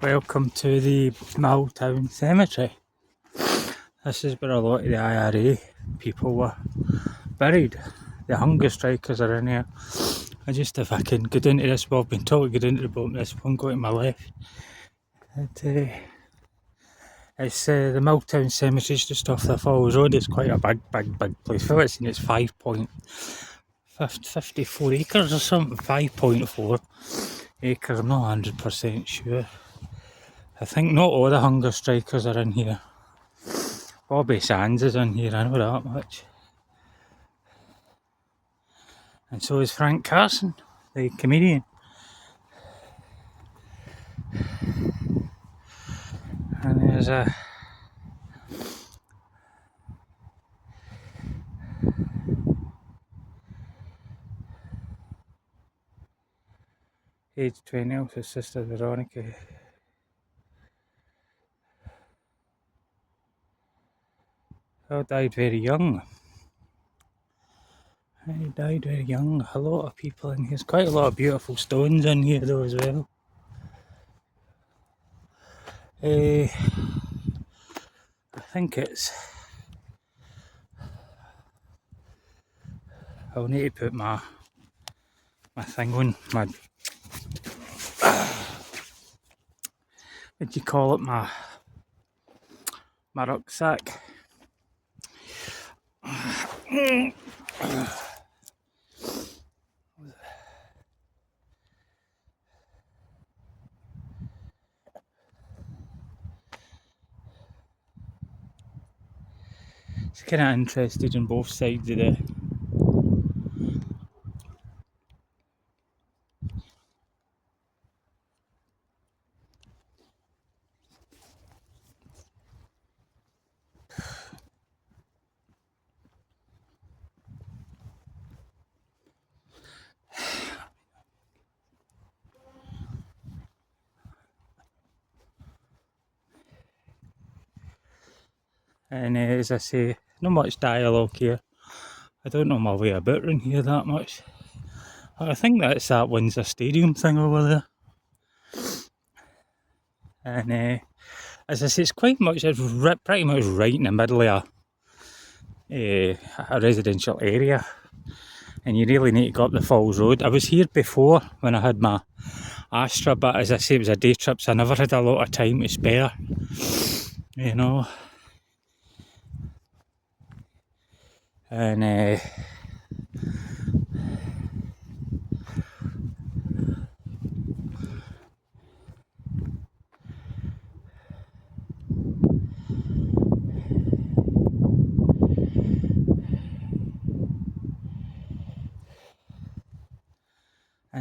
Welcome to the Milltown Cemetery. This is where a lot of the IRA people were buried. The hunger strikers are in here. If I can get into this, well, I've been told to get into the bottom of this one, go to my left. It's the Milltown Cemetery, just off the Falls Road. It's quite a big place. For what's in it's 5.54 acres or something. 5.4 acres, I'm not 100% sure. I think not all the hunger strikers are in here. Bobby Sands is in here, I know that much. And so is Frank Carson, the comedian. And there's age 20, also sister Veronica. All died very young. He died very young. A lot of people in here. There's quite a lot of beautiful stones in here though as well. I think it's... I'll need to put my thing on, what do you call it, my rucksack. It's kind of interested in both sides of the... And as I say, not much dialogue here. I don't know my way about in here that much. I think that's that Windsor Stadium thing over there. And as I say, it's pretty much right in the middle of a residential area. And you really need to go up the Falls Road. I was here before when I had my Astra, but as I say, it was a day trip, so I never had a lot of time to spare. You know. And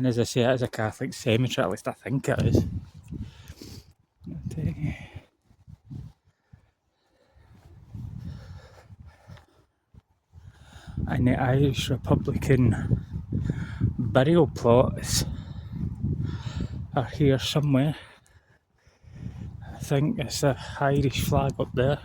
as I say, it is a Catholic cemetery, at least I think it is. And the Irish Republican burial plots are here somewhere. I think it's the Irish flag up there.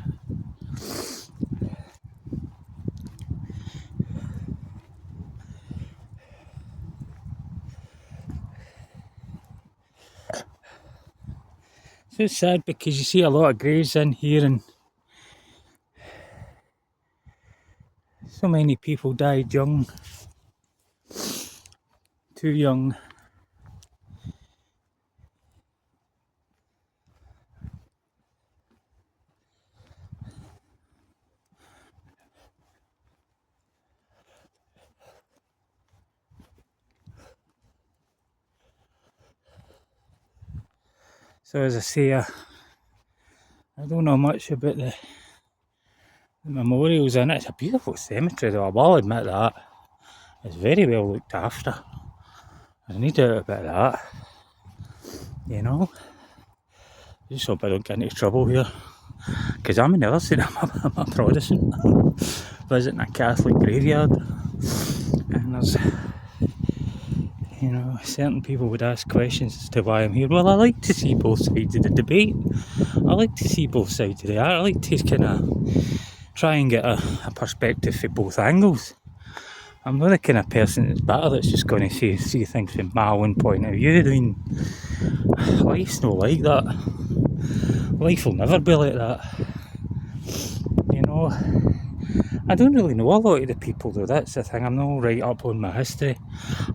It's sad because you see a lot of graves in here and so many people died young, too young. So as I say, I don't know much about the memorials in it. It's a beautiful cemetery though, I will admit that. It's very well looked after. I need to do a bit of that. You know? Just hope I don't get into trouble here. Because I'm in the other side, I'm a Protestant. Visiting a Catholic graveyard. And there's... You know, certain people would ask questions as to why I'm here. Well, I like to see both sides of the debate. I like to see both sides of the art. I like to kind of try and get a perspective for both angles. I'm not the kind of person that's better that's just going to see things from my own point of view. I mean, life's not like that. Life will never be like that. You know, I don't really know a lot of the people though, that's the thing. I'm not right up on my history.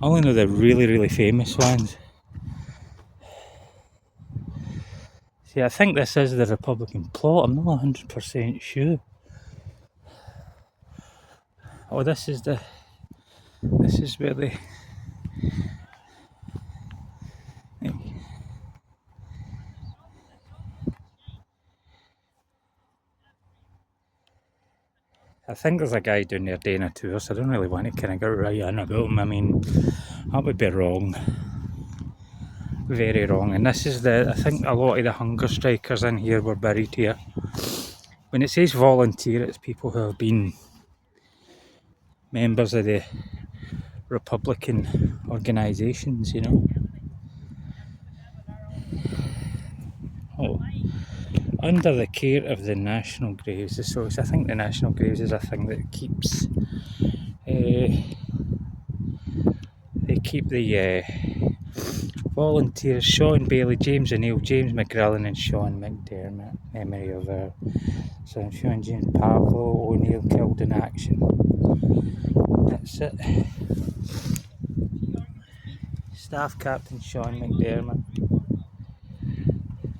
I only know the really, really famous ones. See, I think this is the Republican plot. I'm not 100% sure. Oh, this is where they... I think there's a guy down there doing a tour, so I don't really want to kind of get right in about him. I mean, that would be wrong. Very wrong. And this is I think a lot of the hunger strikers in here were buried here. When it says volunteer, it's people who have been members of the Republican organisations, you know. Oh, under the care of the National Graves. So I think the National Graves is a thing that keeps... they keep the volunteers Sean Bailey, James O'Neill, James McGrillen and Sean McDermott, memory of our son Sean James Pavlo O'Neill killed in action. That's it. Staff Captain Sean McDermott.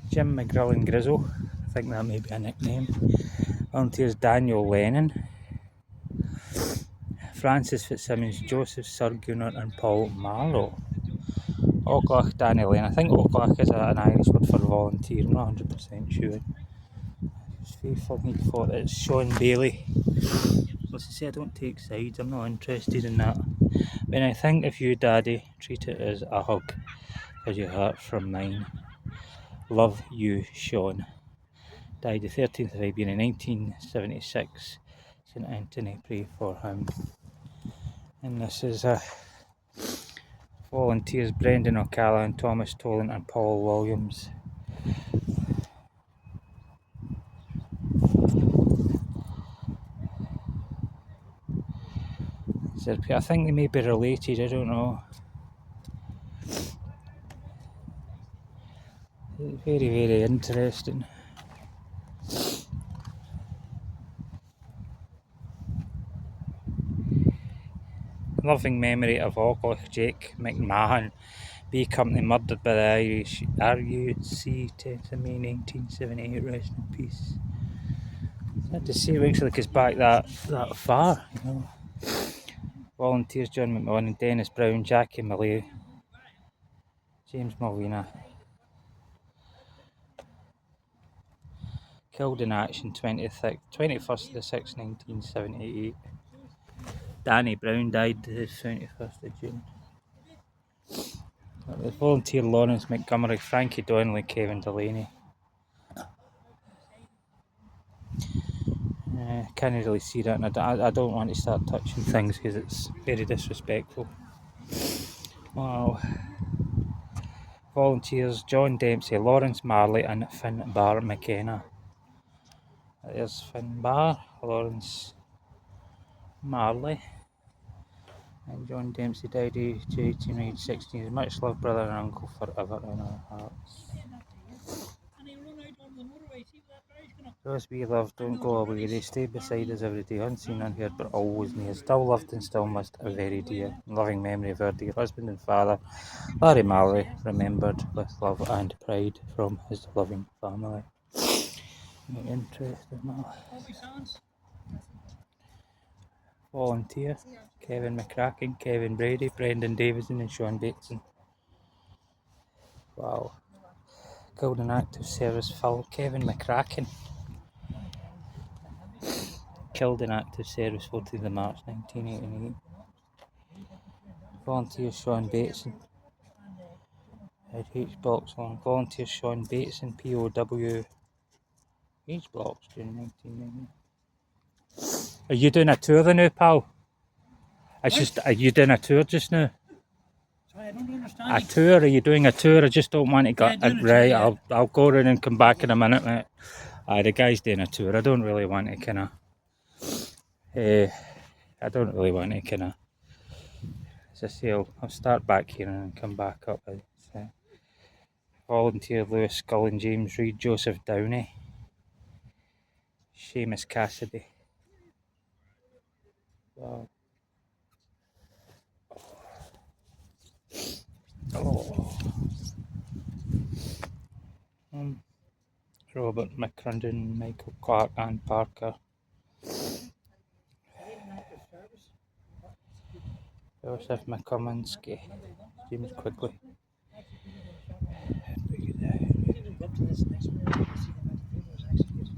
Jim McGrillen Grizzle, I think that may be a nickname. Volunteers Daniel Lennon, Francis Fitzsimmons, Joseph Surgunner and Paul Marlow. Oglach Danny Lennon. I think Oglach is an Irish word for volunteer, I'm not 100% sure. It's faithful, he thought it's Sean Bailey. As I say, I don't take sides, I'm not interested in that. When I think of you, Daddy, treat it as a hug, as your heart from mine. Love you, Sean. Died the 13th of April in 1976. St Anthony, pray for him. And this is volunteers Brendan O'Callaghan, Thomas Toland and Paul Williams. I think they may be related, I don't know. Very, very interesting. Loving memory of Oglach Jake McMahon, B Company, murdered by the Irish RUC, 10th of May 1978, rest in peace. I had to say it actually goes back that far, you know. Volunteers John McMillan and Dennis Brown, Jackie Millay, James Molina. Killed in action 21st of the 6th, 1978. Danny Brown died the 21st of June. The volunteer Lawrence Montgomery, Frankie Donnelly, Kevin Delaney. Can't really see that, and I don't want to start touching things because it's very disrespectful. Wow. Volunteers John Dempsey, Lawrence Marley and Finn Barr McKenna. There's Finn Barr, Lawrence Marley and John Dempsey died age 18, age 16. He's much loved brother and uncle forever in our hearts. Those we love don't go away, they stay beside us every day, unseen, unheard, but always near. Still loved and still missed, a very dear. In loving memory of our dear husband and father, Larry Mallory, remembered with love and pride from his loving family. Interesting. Volunteer Kevin McCracken, Kevin Brady, Brendan Davison and Sean Bateson. Wow. Killed in active service Phil Kevin McCracken. Killed in active service 14th of March 1988. Volunteer Sean Bateson. H blocks long. Volunteer Sean Bateson, POW. H blocks during 1990. Are you doing a tour now, pal? It's just, are you doing a tour just now? Sorry, I don't understand. A tour? Are you doing a tour? I just don't want to go. Right, I'll go around and come back in a minute, mate. The guy's doing a tour. I don't really want to kind of. I don't really want to kind of as I say, I'll start back here and come back up. Volunteer Lewis Scullen, James Reed, Joseph Downey, Seamus Cassidy. Wow. Oh. Robert McCrudden, Michael Clark, Anne Parker. Joseph McCumminsky, James Quigley. Up to this next one, you see the amount of people who's executed.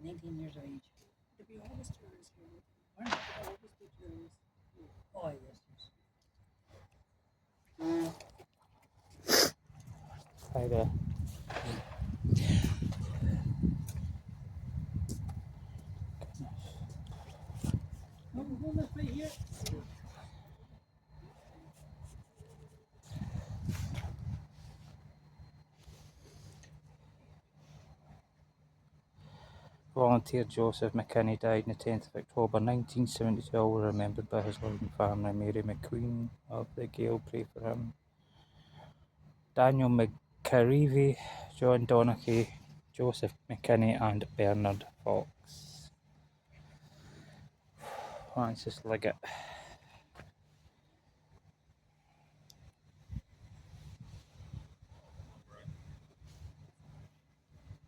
19 years of age. There'll be always tourists here. Pardon? There'll always be tourists. Oh, yes, yes. Hi there. No, hold this right here. Volunteer Joseph McKinney died on the 10th of October 1972, all were remembered by his loving family. Mary McQueen of the Gale, pray for him. Daniel McCarivey, John Donachie, Joseph McKinney and Bernard Fox. Francis Liggett.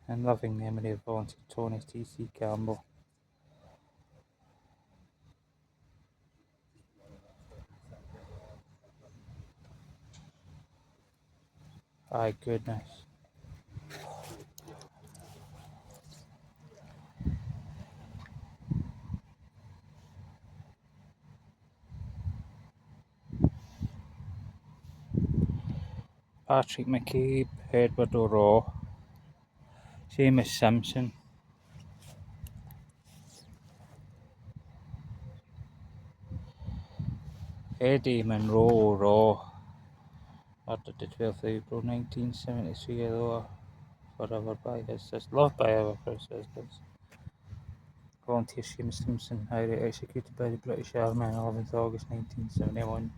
In loving memory of volunteer Tony T.C. Campbell. My goodness. Patrick McCabe, Edward O'Raw, Seamus Simpson, Eddie Monroe O'Raw, murdered the 12th of April 1973, although forever by his sisters, loved by our sisters. Volunteer Seamus Simpson, executed by the British Army on 11th August 1971.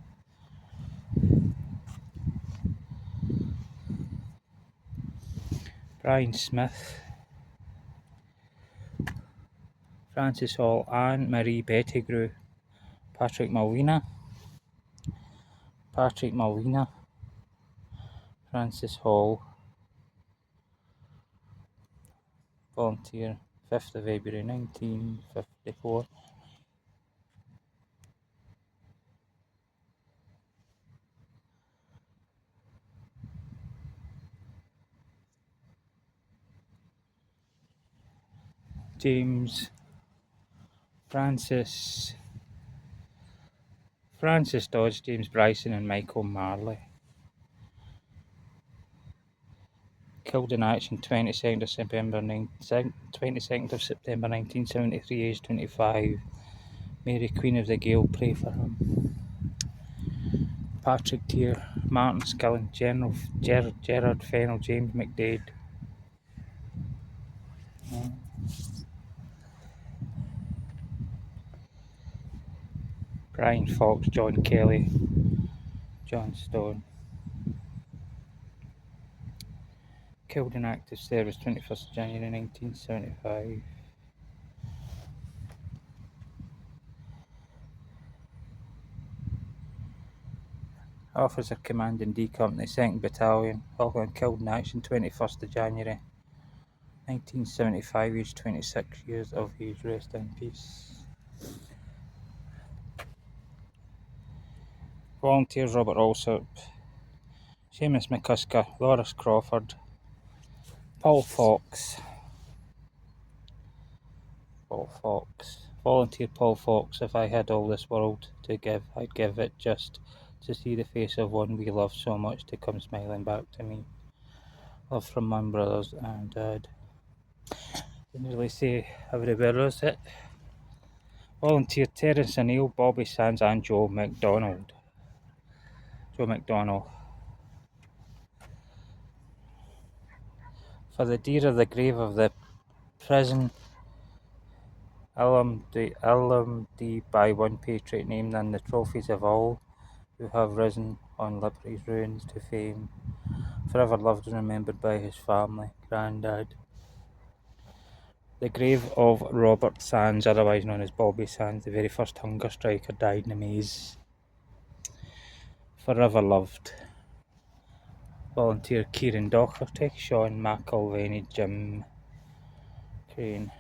Brian Smith, Francis Hall, Anne Marie Pettigrew, Patrick Malvina, Francis Hall, volunteer, 5th of February 1954. James Francis Dodge, James Bryson and Michael Marley. Killed in action 22nd of September 1973, aged 25. Mary Queen of the Gale, pray for him. Patrick Tier, Martin Skillen, General Gerard Fennell, James McDade. Brian Fox, John Kelly, John Stone. Killed in active service 21st of January 1975. Officer commanding D Company, 2nd Battalion, Falkland, killed in action 21st of January 1975, aged 26 years of age. Rest in peace. Volunteers Robert Alsop, Seamus McCusker, Loris Crawford, Paul Fox. Volunteer Paul Fox. If I had all this world to give, I'd give it just to see the face of one we love so much to come smiling back to me. Love from mum, brothers and dad. Didn't really say everywhere, is it? Volunteer Terence O'Neill, Bobby Sands and Joe McDonald. For the dear of the grave of the prison LMD by one patriot named and the trophies of all who have risen on liberty's ruins to fame, forever loved and remembered by his family, Grandad. The grave of Robert Sands, otherwise known as Bobby Sands, the very first hunger striker, died in a maze. Forever loved. Volunteer Kieran Docherty, Sean McElvany, Jim Crane.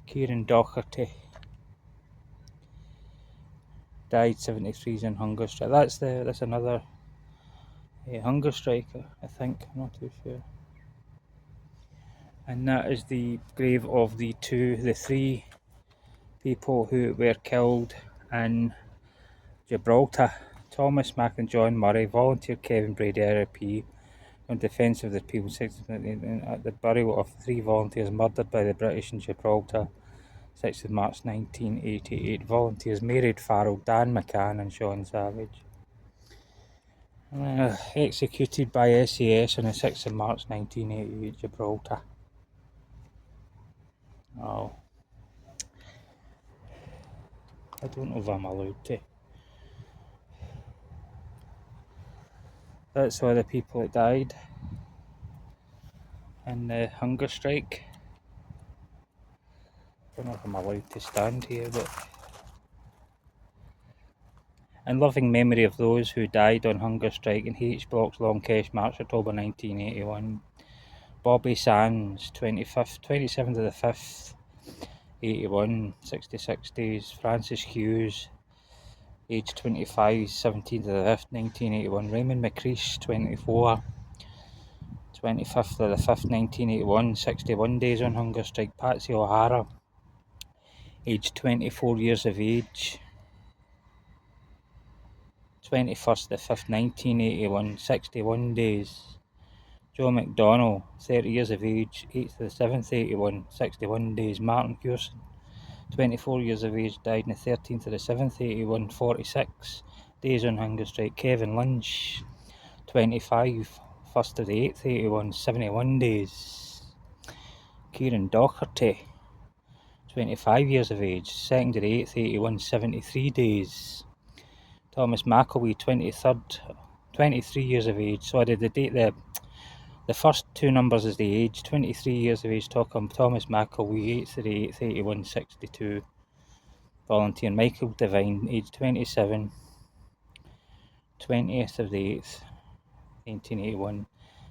Kieran Docherty died 73 on hunger strike. That's another hunger striker, I think. I'm not too sure. And that is the grave of the three people who were killed in Gibraltar. Thomas Mack and John Murray, volunteer Kevin Brady, RRP, on defence of the people, at the burial of three volunteers murdered by the British in Gibraltar, 6th of March 1988. Volunteers Mary Farrell, Dan McCann and Sean Savage. Executed by SAS on the 6th of March 1988, Gibraltar. Oh. I don't know if I'm allowed to. That's all the people that died in the hunger strike. I don't know if I'm allowed to stand here, but in loving memory of those who died on hunger strike in H Blocks, Longkesh, March, October 1981. Bobby Sands, 27th of the 5th, 81, 66 days. Francis Hughes, age 25, 17th of the 5th, 1981. Raymond McCreesh, 24, 25th of the 5th, 1981, 61 days on hunger strike. Patsy O'Hara, age 24 years of age, 21st of the 5th, 1981, 61 days. Joe McDonnell, 30 years of age, 8th of the 7th, 81, 61 days. Martin Hewson, 24 years of age, died on the 13th of the 7th, 81, 46 days on hunger strike. Kevin Lynch, 25, 1st of the 8th, 81, 71 days. Kieran Docherty, 25 years of age, 2nd of the 8th, 81, 73 days. Thomas McElwee, 23 years of age. Sorry, the first two numbers is the age. 23 years of age. Thomas McElwee, 8th of the 8th, 81, 62. Volunteer Michael Devine, age 27, 20th of the 8th, 1981,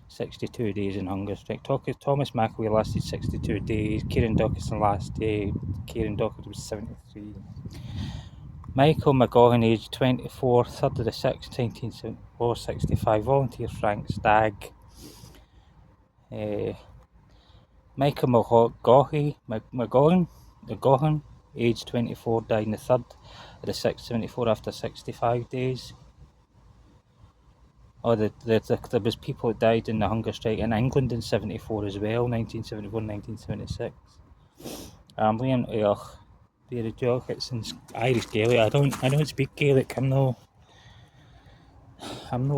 62 days in hunger strike. Thomas McElwee lasted 62 days. Kieran Docherty was 73. Michael McGowan, age 24, 3rd of the 6th, 1974, 65. Volunteer Frank Stagg. Michael McGowan, age 24, died on the 3rd of the 6th, 74, after 65 days. There was people that died in the hunger strike in England in 74 as well, 1974, 1976. Liam Barry Jockets and Irish Gaelic. I don't speak Gaelic. I'm no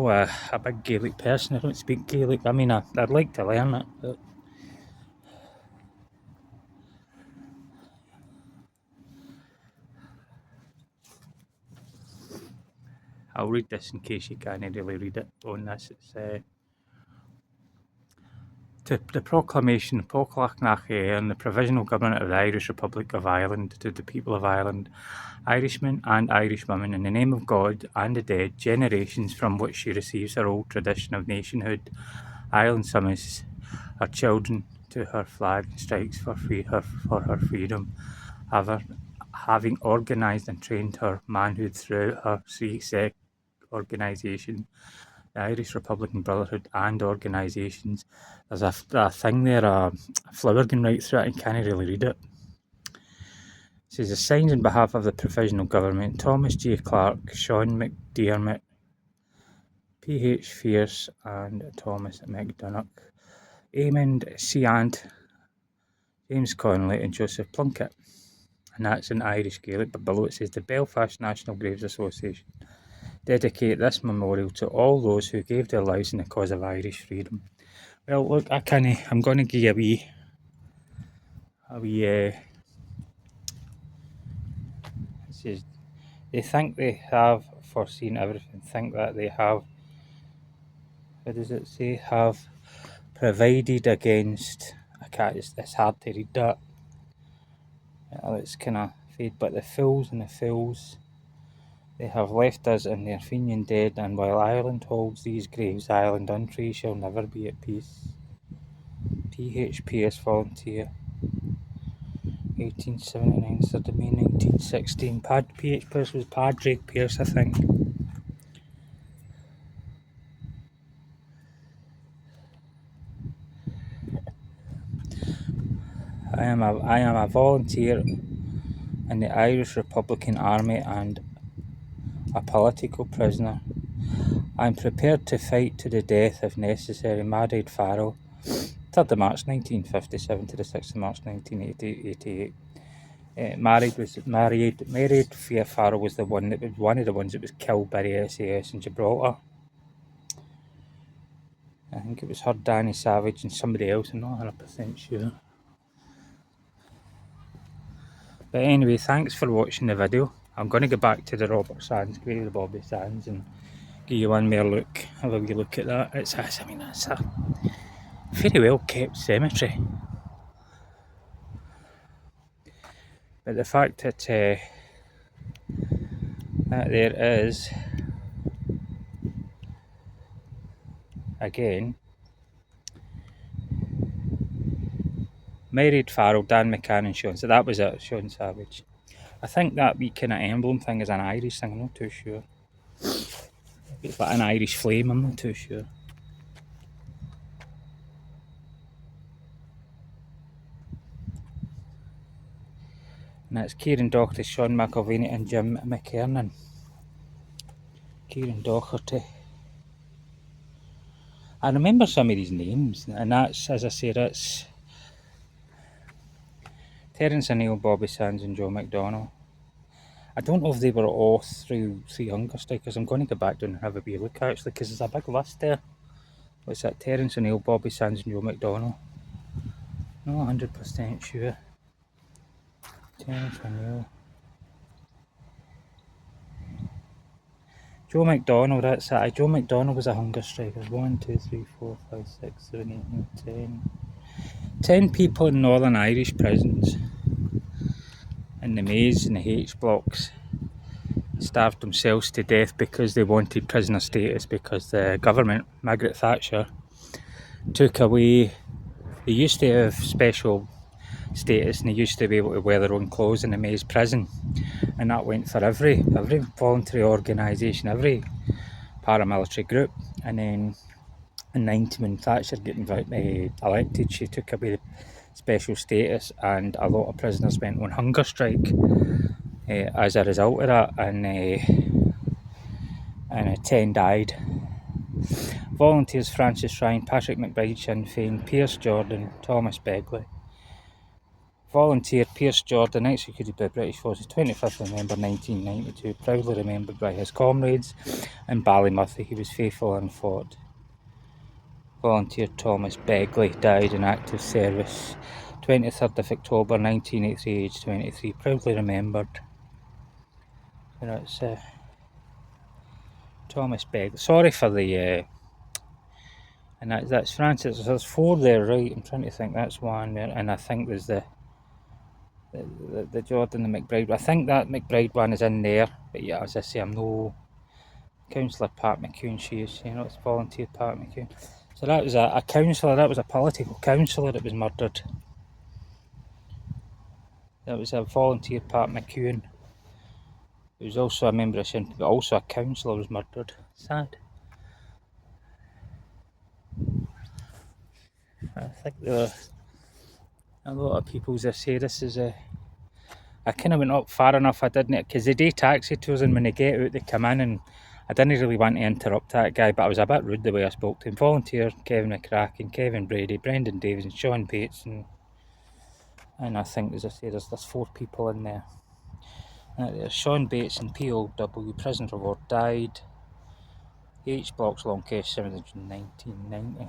a big Gaelic person. I don't speak Gaelic. I mean, I'd like to learn it, but I'll read this in case you can't really read it on this. It's the proclamation, Póclachtnacha, and the Provisional Government of the Irish Republic of Ireland to the people of Ireland, Irishmen and Irishwomen, in the name of God and the dead, generations from which she receives her old tradition of nationhood. Ireland summons her children to her flag and strikes for her freedom, having organised and trained her manhood throughout her three-sect organisation, the Irish Republican Brotherhood and organisations. There's a thing there, a flower going right through it, and can't really read it. It says, signed on behalf of the Provisional Government, Thomas J. Clarke, Sean McDermott, P.H. Fierce and Thomas McDonagh, Eamon Seant, James Connolly and Joseph Plunkett. And that's in Irish Gaelic, but below it says, the Belfast National Graves Association dedicate this memorial to all those who gave their lives in the cause of Irish freedom. Well, look, I'm going to give you a wee says they think they have foreseen everything, think that they have, what does it say, have provided against, it's hard to read that. It's kind of fade, but the fools and the fools, they have left us in their Fenian dead, and while Ireland holds these graves, Ireland unfree shall never be at peace. PHPS volunteer, 1879, 3rd of May 1916. PH Pierce was Padraig Pierce, I think. I am a volunteer in the Irish Republican Army and a political prisoner. I am prepared to fight to the death if necessary. Married Farrell, 3rd of March 1957 to the 6th of March 1988. Married Farrell was one of the ones that was killed by the SAS in Gibraltar. I think it was her, Danny Savage, and somebody else. I'm not 100% sure. But anyway, thanks for watching the video. I'm going to go back to the Robert Sands grave, the Bobby Sands, and give you one more look. Have a wee look at that. It's a very well kept cemetery. But the fact that there is, again, Married Farrell, Dan McCann and Sean. So that was it, Sean Savage. I think that wee kind of emblem thing is an Irish thing, I'm not too sure. It's like an Irish flame, I'm not too sure. And that's Kieran Doherty, Sean McElvaney and Jim McKernan. Kieran Doherty. I remember some of these names, and that's, as I say, that's Terence O'Neill, Bobby Sands and Joe McDonnell. I don't know if they were all through Three Hunger Strikers. I'm going to go back down and have a wee look actually, because there's a big list there. What's that? Terence O'Neill, Bobby Sands and Joe McDonnell. Not 100% sure. Terence O'Neill. Joe McDonnell, that's it. Joe McDonnell was a hunger striker. 1, 2, 3, 4, 5, 6, 7, 8, 9, 10. 10 people in Northern Irish prisons in the Maze and the H blocks starved themselves to death because they wanted prisoner status, because the government, Margaret Thatcher, took away, they used to have special status and they used to be able to wear their own clothes in the Maze prison, and that went for every voluntary organisation, every paramilitary group. And then in 90, when Thatcher got elected, she took away the special status, and a lot of prisoners went on hunger strike as a result of that, and 10 died. Volunteers: Francis Ryan, Patrick McBride, Sinn Féin, Pierce Jordan, Thomas Begley. Volunteer Pierce Jordan, executed by British forces 25th November 1992, proudly remembered by his comrades in Ballymurphy. He was faithful and fought. Volunteer Thomas Begley died in active service 23rd of October 1983, aged 23, proudly remembered. So that's Thomas Begley. Sorry for the and that's Francis. There's 4 there, right? I'm trying to think. That's 1 there, and I think there's the Jordan, the McBride. I think that McBride one is in there, but yeah, as I say, I'm no councillor. Pat McCune, she is, it's volunteer Pat McCune. So that was a councillor, that was a political councillor that was murdered. That was a volunteer Pat McCune. He was also a member of Sinn, but also a councillor was murdered. Sad. I think there were a lot of people, as I say, this is I kind of went up far enough, I didn't, because they do taxi tours, and when they get out they come in, and I didn't really want to interrupt that guy, but I was a bit rude the way I spoke to him. Volunteer Kevin McCracken, Kevin Brady, Brendan Davies and Sean Bates, and I think, as I say, there's 4 people in there. There's Sean Bates and POW, prisoner of war, died. H blocks, long case, 1990.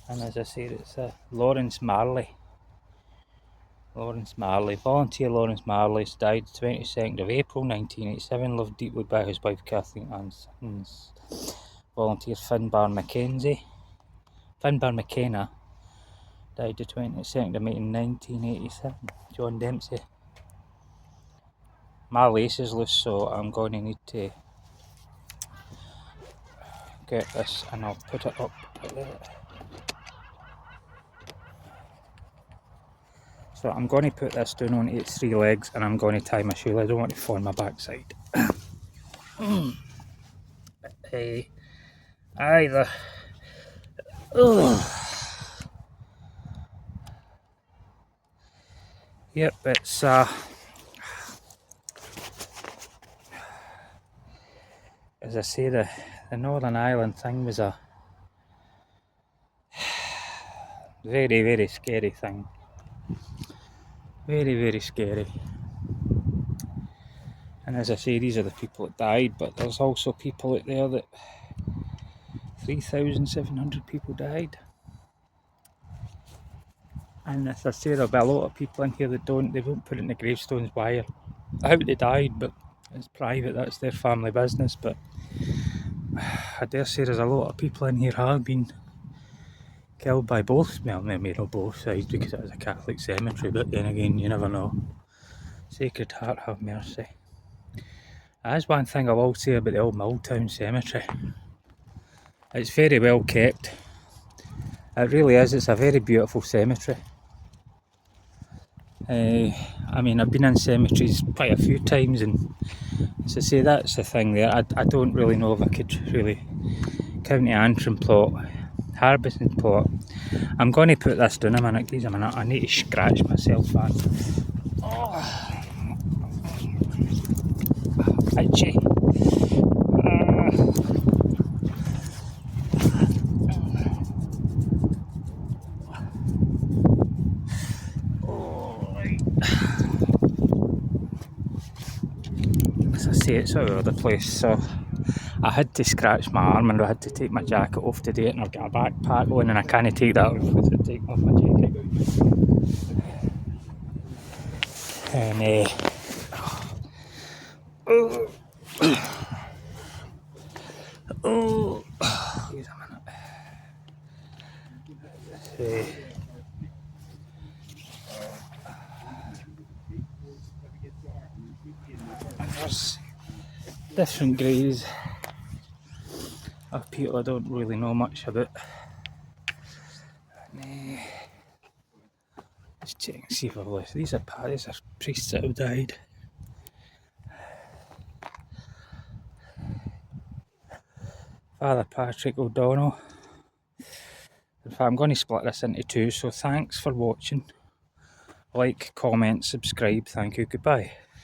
And as I said, it's Lawrence Marley. Lawrence Marley. Volunteer Lawrence Marley died 22nd of April 1987. Loved deeply by his wife Kathleen and sons. Volunteer Finbar McKenna died the 22nd of May 1987. John Dempsey. My lace is loose, so I'm going to need to get this and I'll put it up there. So I'm going to put this down on its 3 legs and I'm going to tie my shoe. I don't want to fall on my backside. Hey, either. Yep, it's as I say, the Northern Ireland thing was a very, very scary thing. Very, very scary. And as I say, these are the people that died, but there's also people out there that 3,700 people died. And as I say, there'll be a lot of people in here that they won't put it in the gravestones why, how they died, but it's private, that's their family business. But I dare say there's a lot of people in here have been killed by both, well, maybe not both sides because it was a Catholic cemetery, but then again, you never know. Sacred Heart have mercy. That's one thing I will say about the old Milltown Cemetery. It's very well kept. It really is, it's a very beautiful cemetery. I mean, I've been in cemeteries quite a few times, and as I say, that's the thing there. I don't really know if I could really. County Antrim plot, Harbison plot. I'm going to put this down a minute, please a minute. I need to scratch myself back. Oh. Itchy. As I say, it's all over the place, so I had to scratch my arm and I had to take my jacket off today, and I've got a backpack on and I can't take that off because I take off my jacket. And here's a minute. There's different graves of people I don't really know much about. Let's check and see if I've left. These are priests that have died. Father Patrick O'Donnell. In fact, I'm going to split this into 2, so thanks for watching. Like, comment, subscribe. Thank you, goodbye.